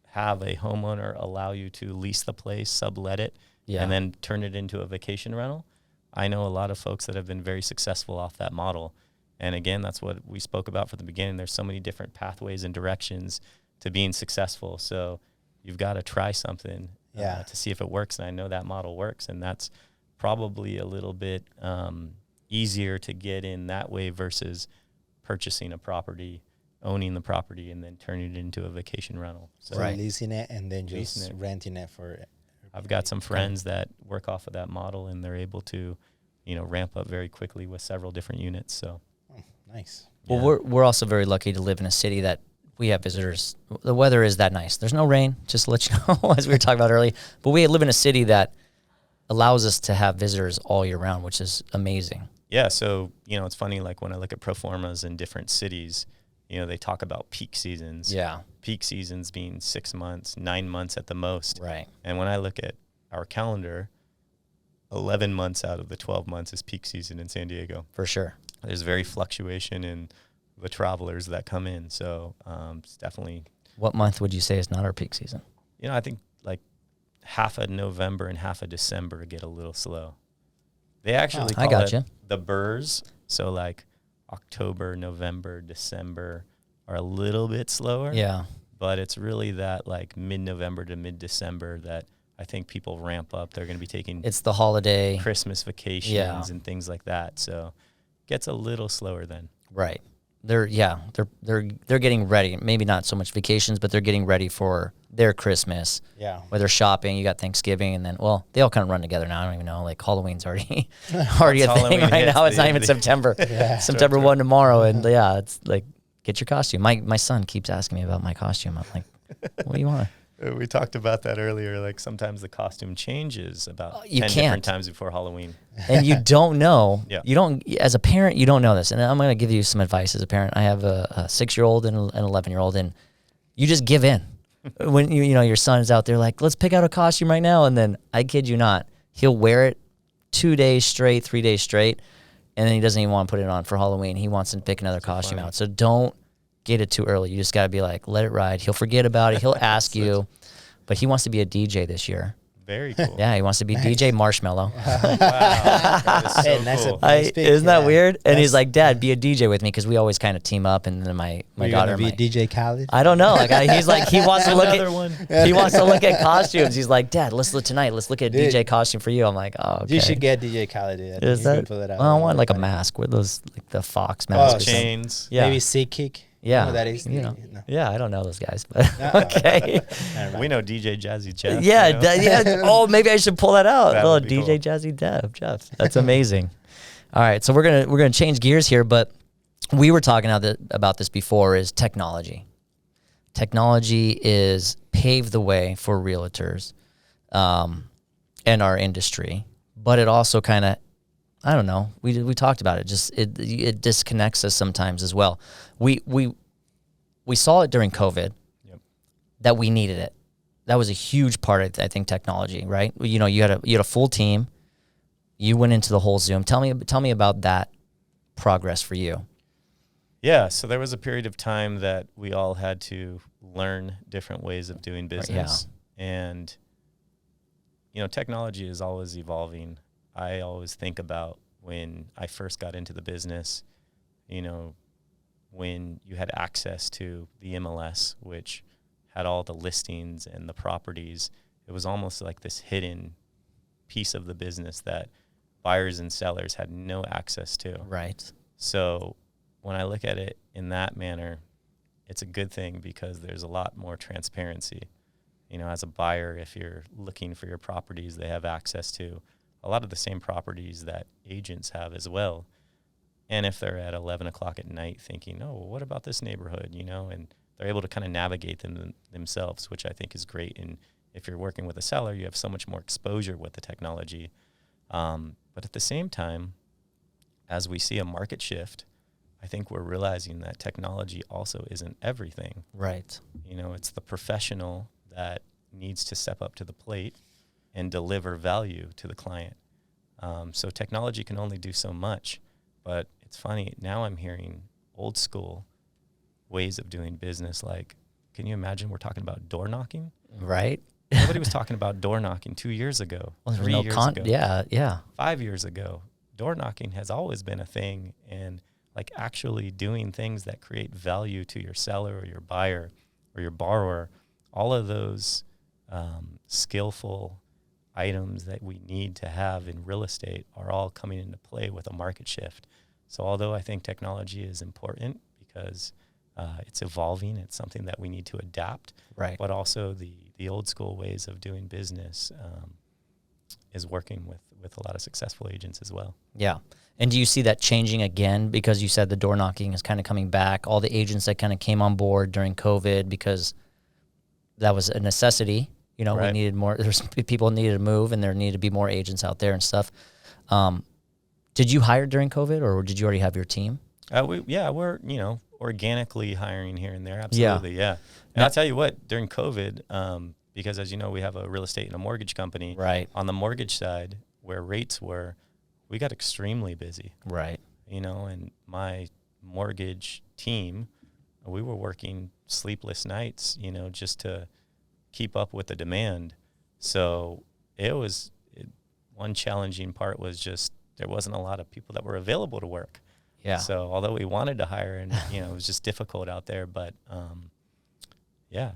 have a homeowner allow you to lease the place, sublet it, and then turn it into a vacation rental, I know a lot of folks that have been very successful off that model. And again, that's what we spoke about from the beginning. There's so many different pathways and directions to being successful. So you've got to try something to see if it works. And I know that model works. And that's probably a little bit easier to get in that way versus purchasing a property, owning the property, and then turning it into a vacation rental. So leasing it and then just renting it for it. I've got some friends that work off of that model, and they're able to, ramp up very quickly with several different units. So nice. Well, we're also very lucky to live in a city that we have visitors. The weather is that nice. There's no rain, just to let you know, as we were talking about earlier. But we live in a city that allows us to have visitors all year round, which is amazing. Yeah. So, it's funny, when I look at pro formas in different cities, they talk about peak seasons. Yeah. Peak seasons being 6 months, 9 months at the most. Right. And when I look at our calendar, 11 months out of the 12 months is peak season in San Diego. For sure. There's very fluctuation in the travelers that come in. So it's definitely. What month would you say is not our peak season? I think half of November and half of December get a little slow. They actually call it the burrs. So October, November, December are a little bit slower. Yeah. But it's really that mid-November to mid-December that I think people ramp up. They're going to be taking it's the holiday Christmas vacations and things like that. So it gets a little slower then. Right. They're getting ready. Maybe not so much vacations, but they're getting ready for their Christmas. Yeah. Where they're shopping, you got Thanksgiving, and then they all kind of run together now. I don't even know. Halloween's already a thing right now. It's not even September. Yeah. September 1 tomorrow, and it's get your costume. My son keeps asking me about my costume. I'm like, what do you want? We talked about that earlier. Sometimes the costume changes about 10 10 different times before Halloween. And you don't know. Yeah. You don't, as a parent, you don't know this. And I'm going to give you some advice as a parent. I have a 6-year-old and an 11-year-old, and you just give in. when you know your son is out there like, let's pick out a costume right now, and then I kid you not, he'll wear it 2 days straight, 3 days straight, and then he doesn't even want to put it on for Halloween. He wants to pick another costume out. So don't get it too early. You just got to be like, let it ride. He'll forget about it. He'll ask you, but he wants to be a DJ this year. Very cool. Yeah, he wants to be DJ Marshmallow. Wow, that is so cool. Isn't that weird? And he's like, Dad, be a DJ with me, because we always kind of team up. And then my daughter, be a DJ Khaled. I don't know. Like he's like, he wants to look at he wants to look at costumes. He's like, Dad, let's look at a DJ costume for you. I'm like, oh, okay. You should get DJ Khaled. Is that? Well, I want like a mask with those, like the fox mask. Chains. Yeah. Maybe SeatGeek. Yeah. You know that is? No. No. Yeah, I don't know those guys, but okay. We know DJ Jazzy Jeff. Yeah, you know? yeah. Oh, maybe I should pull that out. That Little would be DJ Jazzy Jeff. That's amazing. All right, so we're gonna change gears here, but we were talking about this before. Is technology. Technology is paved the way for realtors, and our industry, but it also kind of, I don't know. We talked about it. Just it disconnects us sometimes as well. We saw it during COVID. Yep. That we needed it. That was a huge part of, I think, technology. Right? You know, you had a full team. You went into the whole Zoom. Tell me about that progress for you. Yeah. So there was a period of time that we all had to learn different ways of doing business, and you know, technology is always evolving. I always think about when I first got into the business, you know, when you had access to the MLS, which had all the listings and the properties. It was almost like this hidden piece of the business that buyers and sellers had no access to. Right. So when I look at it in that manner, it's a good thing because there's a lot more transparency. You know, as a buyer, if you're looking for your properties, they have access to a lot of the same properties that agents have as well. And if they're at 11 o'clock at night thinking, oh, what about this neighborhood, you know, and they're able to kind of navigate them themselves, which I think is great. And if you're working with a seller, you have so much more exposure with the technology. But at the same time, as we see a market shift, I think we're realizing that technology also isn't everything. Right. You know, it's the professional that needs to step up to the plate and deliver value to the client. So technology can only do so much, but it's funny, now I'm hearing old school ways of doing business. Like, can you imagine we're talking about door knocking? Right. Nobody was talking about door knocking 2 years ago, Well, 3 years ago. Yeah. 5 years ago. Door knocking has always been a thing, and like actually doing things that create value to your seller or your buyer or your borrower, all of those skillful items that we need to have in real estate are all coming into play with a market shift. So although I think technology is important because it's evolving, it's something that we need to adapt, right? But also the old school ways of doing business is working with a lot of successful agents as well. Yeah. And do you see that changing again? Because you said the door knocking is kind of coming back. All the agents that kind of came on board during COVID because that was a necessity. You know, right. We needed more. There's people needed to move, and there needed to be more agents out there and stuff. Did you hire during COVID, or did you already have your team? We're organically hiring here and there. Absolutely, yeah. And I'll tell you what, during COVID, because as you know, we have a real estate and a mortgage company. Right. On the mortgage side, where rates were, we got extremely busy. Right. You know, and my mortgage team, we were working sleepless nights, you know, just to keep up with the demand. So one challenging part was just there wasn't a lot of people that were available to work. Yeah. So although we wanted to hire, and it was just difficult out there, but yeah.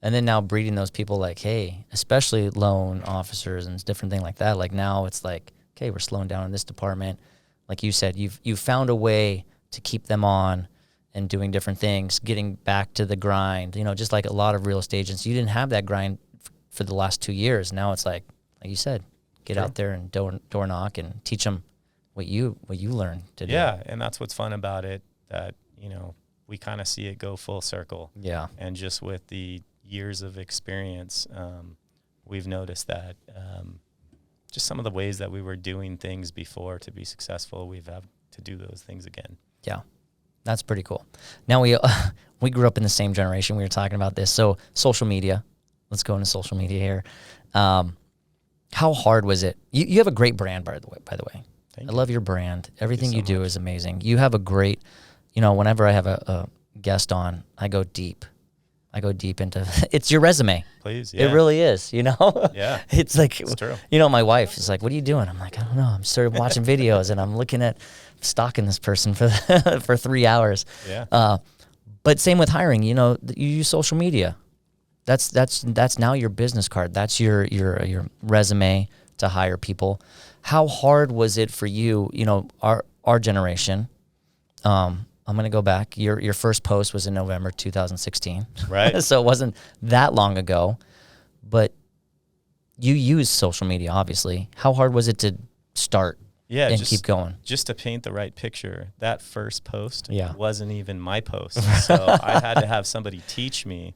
And then now breeding those people like, hey, especially loan officers and different thing like that. Like now it's like, okay, we're slowing down in this department. Like you said, you've found a way to keep them on and doing different things, getting back to the grind. You know, just like a lot of real estate agents, you didn't have that grind for the last 2 years. Now it's like you said, get True. Out there and door knock and teach them what you learned to do. Yeah, and that's what's fun about it, that, we kind of see it go full circle. Yeah. And just with the years of experience, we've noticed that just some of the ways that we were doing things before to be successful, we've had to do those things again. Yeah. That's pretty cool. Now we grew up in the same generation. We were talking about this. So social media, let's go into social media here. How hard was it? You have a great brand, by the way. I love your brand. Everything you do is amazing. You have a great, whenever I have a guest on, I go deep. Into it's your resume. Please, yeah. It really is, Yeah. It's like, it's true. My wife is like, what are you doing? I'm like, I don't know. I'm sort of watching videos and I'm looking at stalking this person for for 3 hours. Yeah. But same with hiring, you use social media. That's now your business card. That's your resume to hire people. How hard was it for you, our generation? I'm going to go back. Your first post was in November 2016. Right. So it wasn't that long ago, but you use social media, obviously. How hard was it to start and keep going? Just to paint the right picture, that first post Yeah. wasn't even my post. So I had to have somebody teach me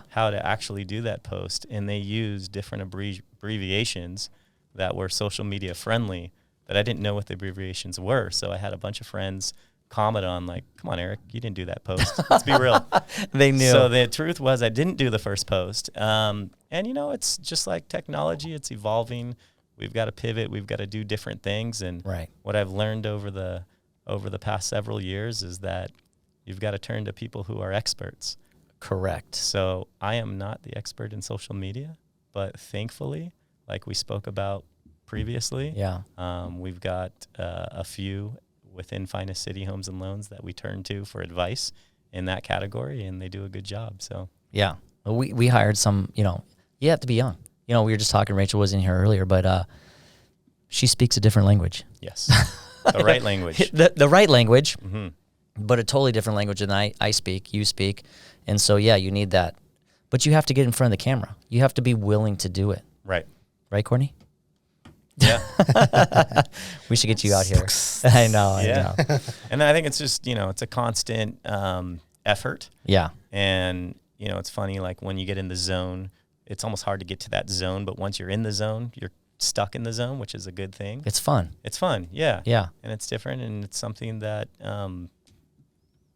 how to actually do that post. And they used different abbreviations that were social media friendly that I didn't know what the abbreviations were. So I had a bunch of friends comment on like, come on, Eric, you didn't do that post. Let's be real. They knew. So the truth was I didn't do the first post. And it's just like technology, it's evolving. We've got to pivot. We've got to do different things. And what I've learned over the past several years is that you've got to turn to people who are experts. Correct. So I am not the expert in social media, but thankfully, like we spoke about previously, we've got a few within Finest City Homes and Loans that we turn to for advice in that category, and they do a good job. So we hired some. You have to be young. We were just talking. Rachel was in here earlier, but she speaks a different language. Yes, the right language. the right language, mm-hmm. but a totally different language than I speak. You speak, and so you need that. But you have to get in front of the camera. You have to be willing to do it. Right, Courtney. Yeah. We should get you out here. I know. And I think it's just, it's a constant effort. Yeah. And, it's funny, like when you get in the zone, it's almost hard to get to that zone. But once you're in the zone, you're stuck in the zone, which is a good thing. It's fun. Yeah. Yeah. And it's different. And it's something that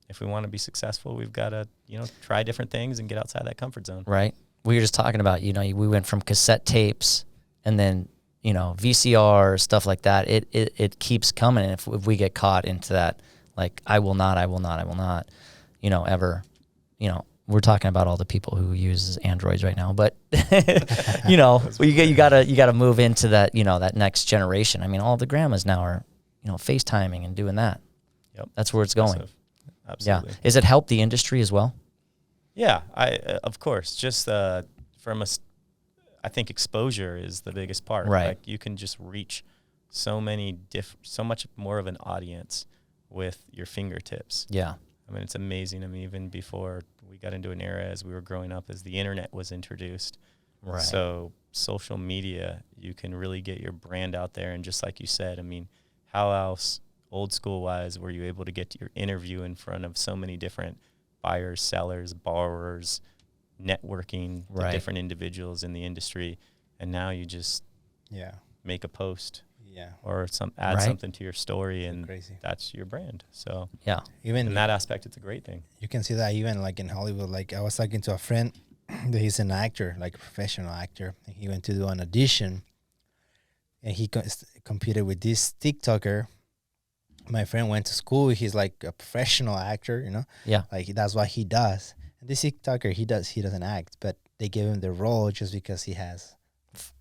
if we want to be successful, we've got to, try different things and get outside that comfort zone. Right. We were just talking about, we went from cassette tapes and then VCR, stuff like that. It keeps coming. And if we get caught into that, like, I will not, ever, we're talking about all the people who use Androids right now, but you gotta move into that, that next generation. I mean, all the grandmas now are, FaceTiming and doing that. Yep. That's where it's going. Absolutely. Yeah. Has it helped the industry as well? Yeah, of course, just from I think exposure is the biggest part. Right. Like you can just reach so much more of an audience with your fingertips. Yeah. I mean, it's amazing. I mean, even before we got into an era as we were growing up, as the internet was introduced. Right. So social media, you can really get your brand out there. And just like you said, I mean, how else, old school wise, were you able to get your interview in front of so many different buyers, sellers, borrowers, networking with different individuals in the industry, and now you just make a post or add something to your story, and that's your brand. So even in that aspect, it's a great thing. You can see that even like in Hollywood. Like I was talking to a friend that he's an actor, like a professional actor, and he went to do an audition, and he competed with this TikToker. My friend went to school. He's like a professional actor, like that's what he does. And this TikToker, he doesn't act, but they gave him the role just because he has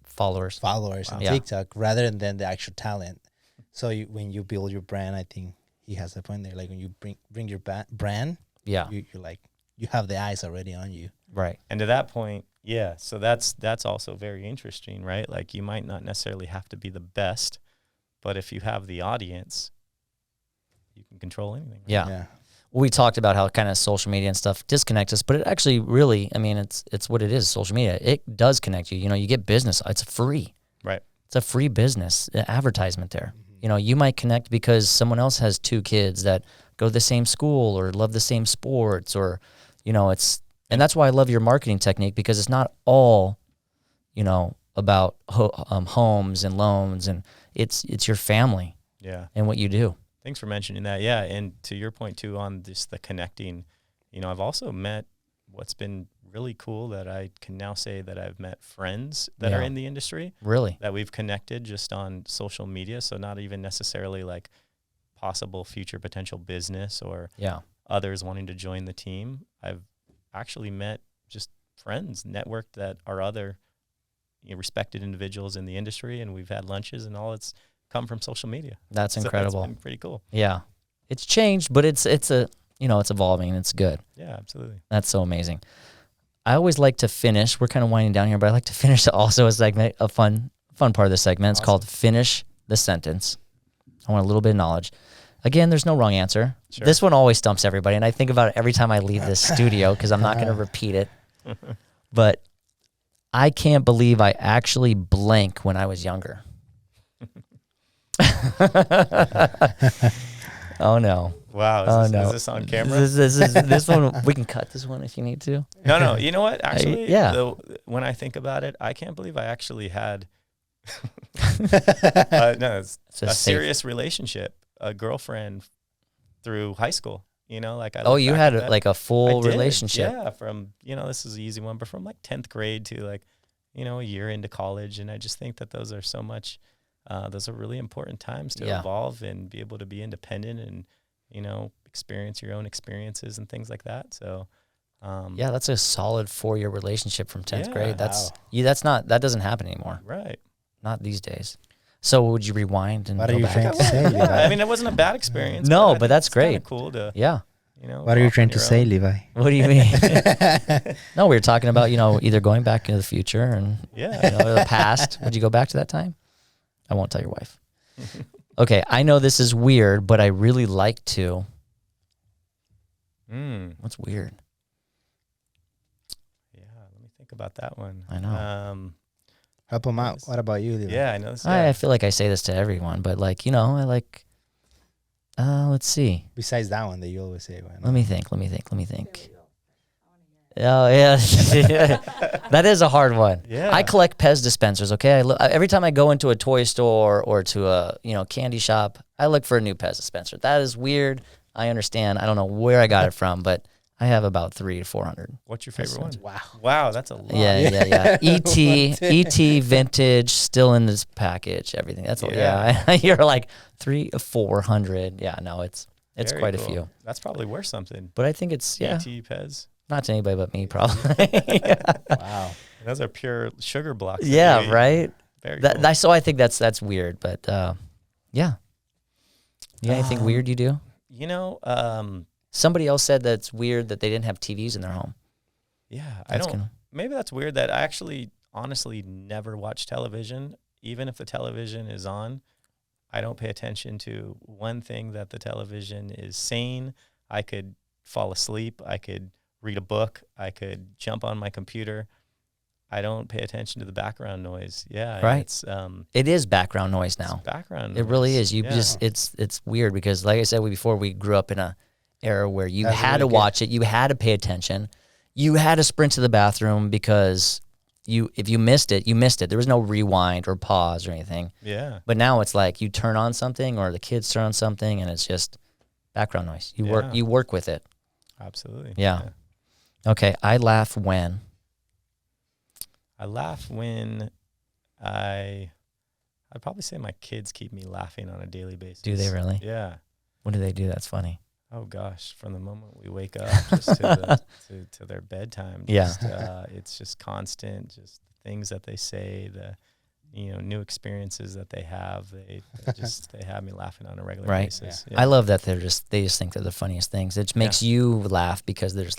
followers on TikTok rather than the actual talent. So when you build your brand, I think he has a point there. Like when you bring your brand, you're like, you have the eyes already on you. Right. And to that point, so that's also very interesting, right? Like you might not necessarily have to be the best, but if you have the audience, you can control anything. Right? Yeah. We talked about how kind of social media and stuff disconnect us, but it actually really, I mean, it's what it is, social media. It does connect you. You get business. It's free. Right. It's a free business advertisement there. Mm-hmm. You might connect because someone else has 2 kids that go to the same school or love the same sports or, and that's why I love your marketing technique, because it's not all, about homes and loans, and it's your family and what you do. Thanks for mentioning that. Yeah, and to your point too on just the connecting, I've also met what's been really cool that I can now say that I've met friends that are in the industry. Really? That we've connected just on social media, so not even necessarily like possible future potential business or others wanting to join the team. I've actually met just friends, networked that are other respected individuals in the industry, and we've had lunches and all. It's come from social media. That's incredible. It's been pretty cool. Yeah, it's changed, but it's it's evolving and it's good. Yeah, absolutely. That's so amazing. I always like to finish. We're kind of winding down here, but I like to finish also a segment, a fun part of the segment. It's called Finish the Sentence. I want a little bit of knowledge. Again, there's no wrong answer. Sure. This one always stumps everybody, and I think about it every time I leave this studio because I'm not going to repeat it. But I can't believe I actually blank when I was younger. Oh no! Wow! Is this on camera? This one we can cut this one if you need to. No. You know what? Actually, when I think about it, I can't believe I actually had it's a serious relationship, a girlfriend through high school. Like you had like a full relationship. Yeah, from this is an easy one, but from like 10th grade to like a year into college, and I just think that those are so much. Those are really important times to evolve and be able to be independent and, experience your own experiences and things like that. So, that's a solid 4-year relationship from 10th grade. That doesn't happen anymore. Right. Not these days. So would you rewind and what go are you back? trying to say, Levi? I mean, it wasn't a bad experience. No, but that's great. It's kind of cool to, what are you trying to say, Levi? What do you mean? No, we were talking about, either going back into the future and the past. Would you go back to that time? I won't tell your wife. Okay, I know this is weird, but I really like to. What's weird? Yeah, let me think about that one. I know. Help them out. What about you, Levi? Yeah, I know. I feel like I say this to everyone, but I like. Let's see. Besides that one that you always say. Let me think. Oh yeah, that is a hard one. Yeah, I collect Pez dispensers. Okay, every time I go into a toy store or to a candy shop, I look for a new Pez dispenser. That is weird. I understand. I don't know where I got it from, but I have about 300 to 400. What's your favorite one? Wow, that's a lot. Yeah. ET vintage, still in this package. Everything. That's you're like 300 to 400. Yeah, no, it's Very quite cool. A few. That's probably worth something. But I think it's ET Pez. Not to anybody but me, probably. Wow. Those are pure sugar blocks. Yeah, right? Very cool. So I think that's weird, but yeah. You got anything weird you do? Somebody else said that's weird that they didn't have TVs in their home. Yeah, maybe that's weird that I actually honestly never watch television. Even if the television is on, I don't pay attention to one thing that the television is saying. I could fall asleep. I could read a book. I could jump on my computer. I don't pay attention to the background noise. Yeah. Right. It's, it is background noise now. It's background noise. It really is. It's weird because like I said before, we grew up in a era where you had to watch it. You had to pay attention. You had to sprint to the bathroom because if you missed it, you missed it. There was no rewind or pause or anything. Yeah. But now it's like you turn on something or the kids turn on something and it's just background noise. You work with it. Absolutely. Yeah. Okay, I laugh when? I'd probably say my kids keep me laughing on a daily basis. Do they really? Yeah. What do they do that's funny? Oh gosh, from the moment we wake up just to their bedtime. It's just constant, just things that they say, the new experiences that they have. They have me laughing on a regular basis. Yeah. I love that they just think they're the funniest things. It makes you laugh because there's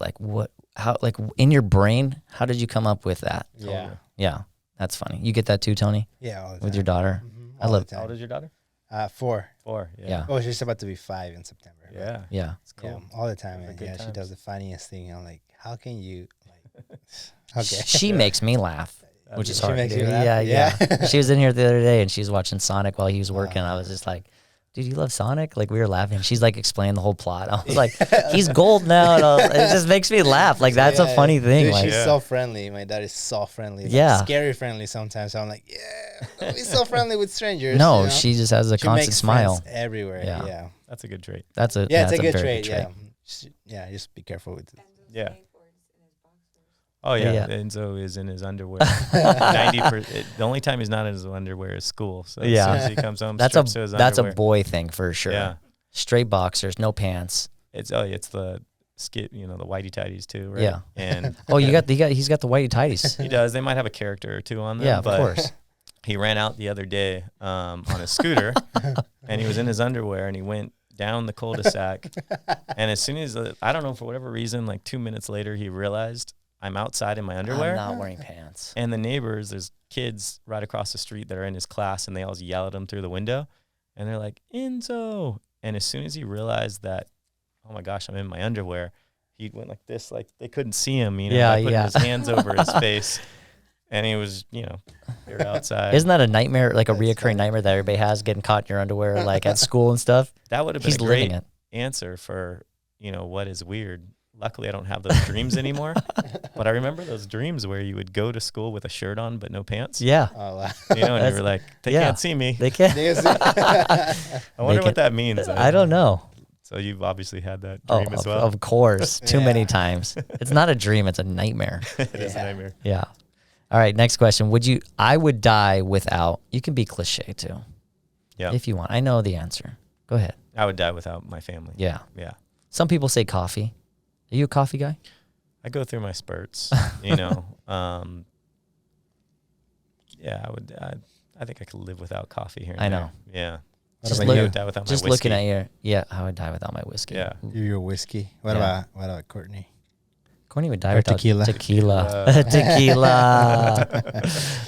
how in your brain, how did you come up with that? Yeah. Yeah. That's funny. You get that too, Tony? Yeah, all the time. With your daughter? Mm-hmm. I love it. How old is your daughter? 4. 4. Yeah. Oh, she's about to be 5 in September. Yeah. Yeah. It's cool. Yeah, all the time. And she does the funniest thing. I'm like, how can you okay. She makes me laugh. Which is hard. Makes you laugh? Yeah. She was in here the other day and she was watching Sonic while he was working. I was just like, dude, you love Sonic? Like, we were laughing. She's like explaining the whole plot. I was like, he's gold now. And it just makes me laugh. Like, that's a funny thing. Dude, like, she's so friendly. My dad is so friendly. Scary friendly sometimes. So I'm like, don't be so friendly with strangers. No, she just has a constant smile. Everywhere. Yeah. That's a good trait. That's a Yeah, it's a that's good very trait. Yeah, yeah. Just be careful with it. Yeah. Oh yeah, Yeah. Enzo is in his underwear. 90%. The only time he's not in his underwear is school. So as soon as he comes home, That's strips to his a underwear. boy thing for sure. Yeah. Straight boxers, no pants. It's the skit, the whitey tighties too, right? Yeah. And Oh, he's got the whitey tighties. he does. They might have a character or two on them. Yeah, of but course. He ran out the other day on a scooter, and he was in his underwear, and he went down the cul-de-sac. And as soon as I don't know, for whatever reason, like 2 minutes later, he realized I'm outside in my underwear. I'm not wearing pants. And the neighbors, there's kids right across the street that are in his class, and they always yell at him through the window, and they're like, Enzo. And as soon as he realized that, oh my gosh, I'm in my underwear, he went like this, like they couldn't see him, by putting his hands over his face. And he was, they're outside. Isn't that a nightmare, like a reoccurring nightmare that everybody has, getting caught in your underwear, like at school and stuff? That would have been He's a great living it. answer for, what is weird. Luckily, I don't have those dreams anymore. But I remember those dreams where you would go to school with a shirt on but no pants. Yeah. Oh, wow. And you were like, they can't see me. They can't. I wonder what that means. I don't know. So you've obviously had that dream as well. Of course. Too many times. It's not a dream. It's a nightmare. It is a nightmare. Yeah. All right. Next question. I would die without, you can be cliche too. Yeah. If you want. I know the answer. Go ahead. I would die without my family. Yeah. Yeah. Some people say coffee. Are you a coffee guy? I go through my spurts, yeah, I think I could live without coffee here and I know. there. Yeah. What about I you? would die without Just my whiskey. looking at you. I would die without my whiskey. Yeah. Your whiskey. What about Courtney? Courtney would die Or without tequila. Tequila.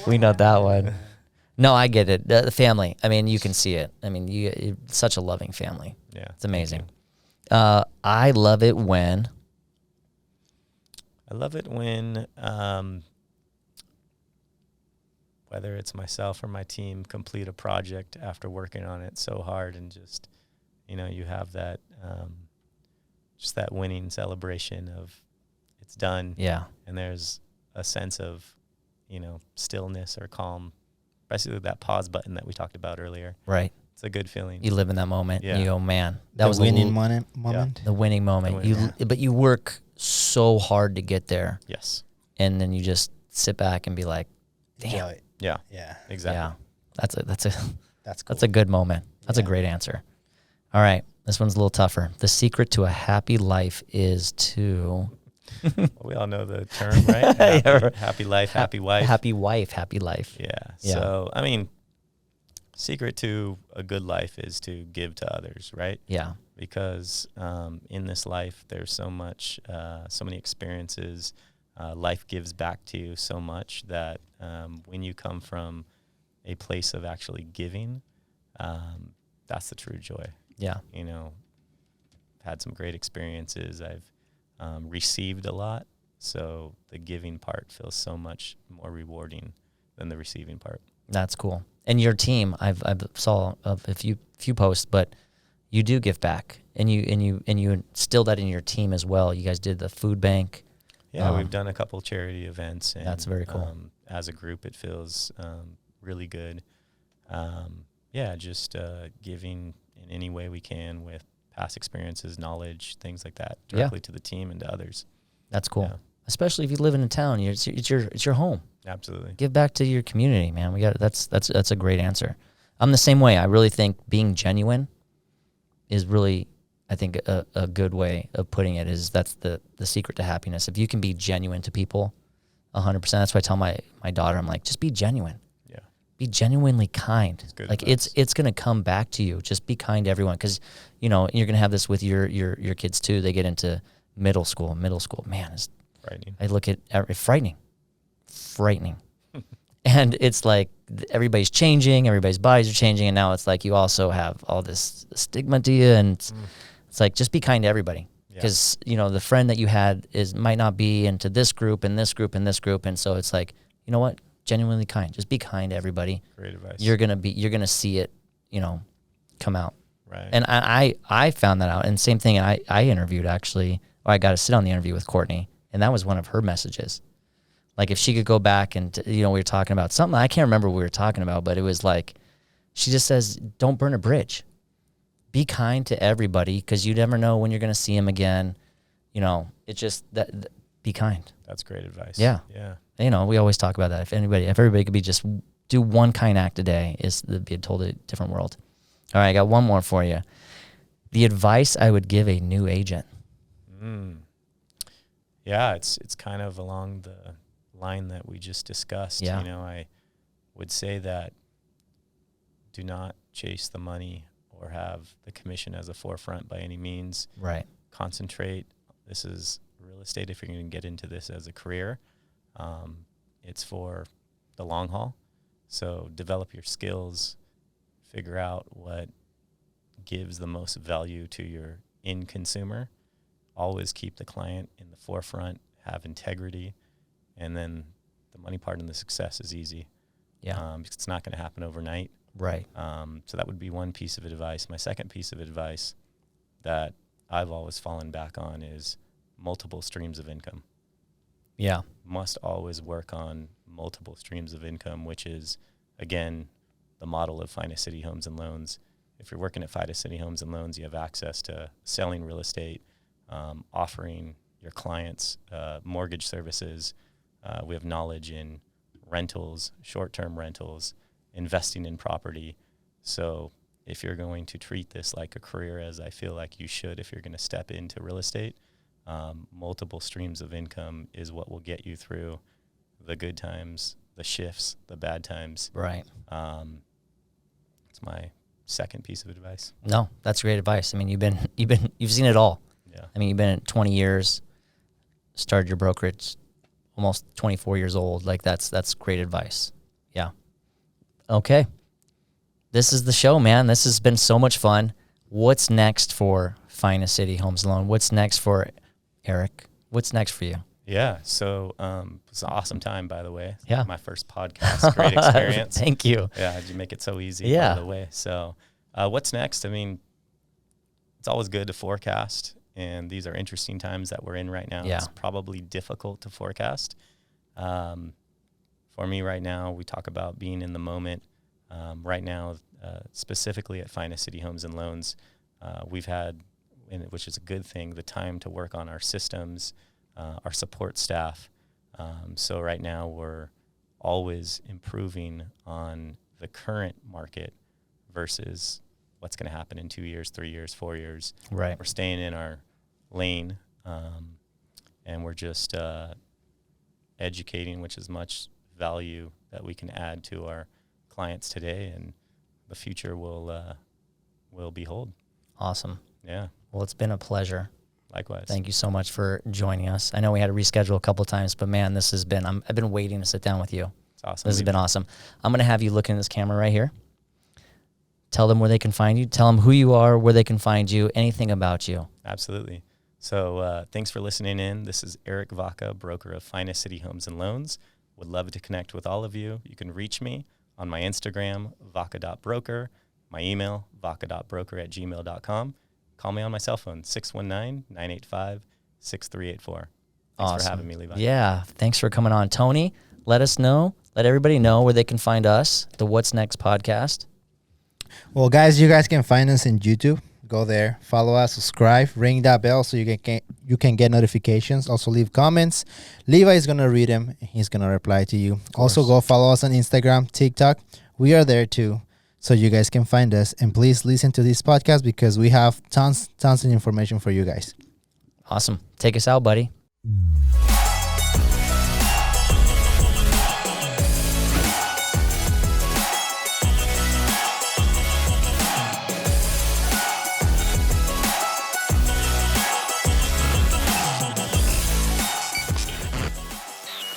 We know that one. No, I get it. The family. I mean, you can see it. I mean, you're such a loving family. Yeah. It's amazing. I love it when. Whether it's myself or my team complete a project after working on it so hard, and just, you have that, just that winning celebration of it's done. Yeah. And there's a sense of, stillness or calm, especially that pause button that we talked about earlier. Right. It's a good feeling. You live in that moment. Yeah. And you go, man, that was winning moment. The winning moment. But you work so hard to get there. Yes. And then you just sit back and be like, damn. Yeah. Yeah. Exactly. Yeah. That's cool. That's a good moment. That's a great answer. All right. This one's a little tougher. The secret to a happy life is to... We all know the term, right? Happy life, happy wife. Happy wife, happy life. Yeah. So, secret to a good life is to give to others, right? Yeah. Because in this life, there's so much, so many experiences. Life gives back to you so much that when you come from a place of actually giving, that's the true joy. Yeah. I've had some great experiences. I've received a lot. So the giving part feels so much more rewarding than the receiving part. That's cool. And your team, I've saw a few posts, but you do give back, and you instill that in your team as well. You guys did the food bank. Yeah, we've done a couple charity events, and that's very cool. As a group, it feels really good. Just giving in any way we can with past experiences, knowledge, things like that, directly to the team and to others. That's cool. Yeah. Especially if you live in a town, it's your home. Absolutely. Give back to your community, man. That's a great answer. I'm the same way. I really think being genuine is really, I think, a good way of putting it. That's the secret to happiness. If you can be genuine to people 100%, that's why I tell my daughter, I'm like, just be genuine. Yeah. Be genuinely kind. Like advice. it's going to come back to you. Just be kind to everyone. Cause you're going to have this with your kids too. They get into middle school, man, it's frightening. I look at frightening. And it's like everybody's changing, everybody's bodies are changing, and now it's like you also have all this stigma to you, and it's like just be kind to everybody, because the friend that you had might not be into this group and this group and this group, and so it's like, you know what, genuinely kind. Just be kind to everybody. Great advice. You're gonna see it, come out. Right. And I found that out, and same thing. I interviewed actually, or I got to sit on the interview with Courtney, and that was one of her messages. Like if she could go back and, we were talking about something, I can't remember what we were talking about, but it was like, she just says, don't burn a bridge. be kind to everybody because you never know when you're going to see them again. You know, it's just that be kind. That's great advice. Yeah. Yeah. You know, we always talk about that. If everybody could be just do one kind act a day, it'd be a totally different world. All right, I got one more for you. The advice I would give a new agent. Yeah, it's kind of along the line that we just discussed. Yeah. You know, I would say that do not chase the money or have the commission as a forefront by any means. Right. Concentrate. This is real estate. If you're going to get into this as a career, it's for the long haul. So develop your skills, figure out what gives the most value to your end consumer. Always keep the client in the forefront, have integrity, and then the money part and the success is easy. Yeah. Because it's not going to happen overnight. Right. So that would be one piece of advice. My second piece of advice that I've always fallen back on is multiple streams of income. Yeah. Must always work on multiple streams of income, which is, again, the model of Finest City Homes and Loans. If you're working at Finest City Homes and Loans, you have access to selling real estate, offering your clients mortgage services. We have knowledge in rentals, short-term rentals, investing in property. So if you're going to treat this like a career, as I feel like you should, if you're going to step into real estate, multiple streams of income is what will get you through the good times, the shifts, the bad times. Right. It's my second piece of advice. No, that's great advice. I mean, you've seen it all. Yeah. I mean, you've been at 20 years, started your brokerage, almost 24 years old. Like that's great advice. Yeah. Okay. This is the show, man. This has been so much fun. What's next for Finest City Homes and Loan? What's next for Eric? What's next for you? Yeah. So it's an awesome time, by the way. Yeah. My first podcast. Great experience. Thank you. Yeah. You make it so easy, Yeah. by the way. So what's next? I mean, it's always good to forecast. And these are interesting times that we're in right now. Yeah. It's probably difficult to forecast. For me right now, we talk about being in the moment. Right now, specifically at Finest City Homes and Loans, we've had, which is a good thing, the time to work on our systems, our support staff. So right now we're always improving on the current market versus what's going to happen in 2 years, 3 years, 4 years. Right. We're staying in our lane, and we're just educating, which is much value that we can add to our clients today, and the future will behold. Awesome. Yeah. Well, it's been a pleasure. Likewise. Thank you so much for joining us. I know we had to reschedule a couple of times, but man, this has been, I've been waiting to sit down with you. It's awesome. This has been awesome. I'm going to have you look in this camera right here. Tell them where they can find you. Tell them who you are, where they can find you, anything about you. Absolutely. So thanks for listening in. This is Eric Vaca, broker of Finest City Homes and Loans. Would love to connect with all of you. You can reach me on my Instagram, vaca.broker, my email, vaca.broker@gmail.com. Call me on my cell phone, 619-985-6384. Thanks Awesome. for having me, Levi. Yeah, thanks for coming on. Tony, let us know, let everybody know where they can find us, the What's Next podcast. Well, guys, you guys can find us in YouTube. Go there, follow us, subscribe, ring that bell so you can get notifications. Also, leave comments. Levi is gonna read them. And he's gonna reply to you. Also, go follow us on Instagram, TikTok. We are there too, so you guys can find us. And please listen to this podcast because we have tons of information for you guys. Awesome. Take us out, buddy.